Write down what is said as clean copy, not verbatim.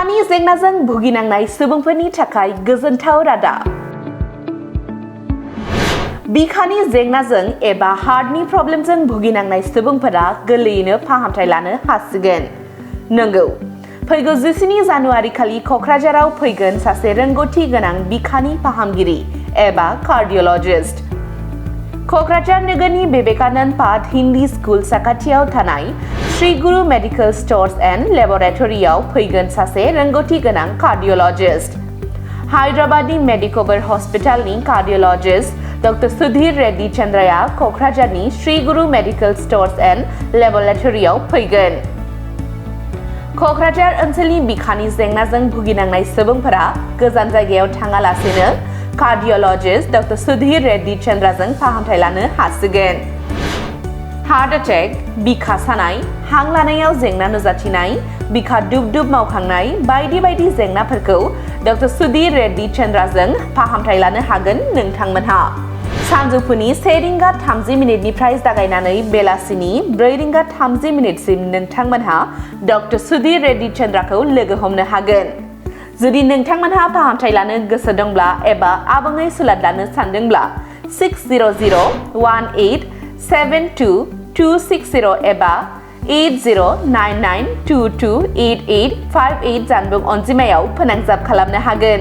बिखानि जेंनाजों भुगिनांनाय सुबुंफोरनि थाखाय गोजोनथाव रादाब। बिखानि जेंनाजों एबा हार्टनि प्रब्लेमजों भुगिनांनाय सुबुंफोरा गोरलैयैनो फाहामथाय लानो हासिगोन। नंगौ, फैगौ 14 जानुवारि खालि क'क्राझाराव फैगोन सासे रोंगौथि गोनां बिखानि फाहामगिरि एबा कार्डिय'लजिस्ट। क'क्राझार नोगोरनि विवेकानन्द पार्क हिन्दी स्कुल साखाथियाव थानाय श्री गुरु मेडिकल स्टोर्स एन्ड लेबरेटरियाव फैगोन सासे रोंगौथि गोनां कार्डिय'लजिस्ट। हायद्राबादनि मेडिकोवर हस्पिटालनि कार्डिय'लजिस्ट डॉ.सुधीर रेड्डी चांद्राया क'क्राझारनि श्री गुरु मेडिकल स्टोर्स एन्ड लेबरेटरियाव फैगोन। क'क्राझार ओनसोलनि बिखानि जेंनाजों भुगिनांनाय सुबुंफोरा गोजान जायगायाव थाङालासेनो कार्डिय'लजिस्ट डॉ.सुधीर रेड्डी चांद्राजों फाहामथाय लानो हासिगोन। हार्ट अटैक, बिखा सानाय, हां लानायाव जेंना नुजाथिनाय, बिखा दुब-दुब मावखांनाय बायदि बायदि जेंनाफोरखौ डॉ.सुधीर रेड्डी चांद्राजों फाहामथाय लानो हागोन नोंथांमोनहा। सानजौफुनि 1:30 जागायनानै बेलासिनि 4:30 नोंथांमोनहा डॉ.सुधीर रेड्डी चांद्राखौ लोगो हमनो हागोन। जुदि नोंथांमोनहा फाहामथाय लानो गोसो दंब्ला एबा आबुङै सुलाद लानो सानदोंब्ला 600-18-72-260 एबा 8099228858 जानबुं अनजिमायाव फोनांजाब खालामनो हागोन।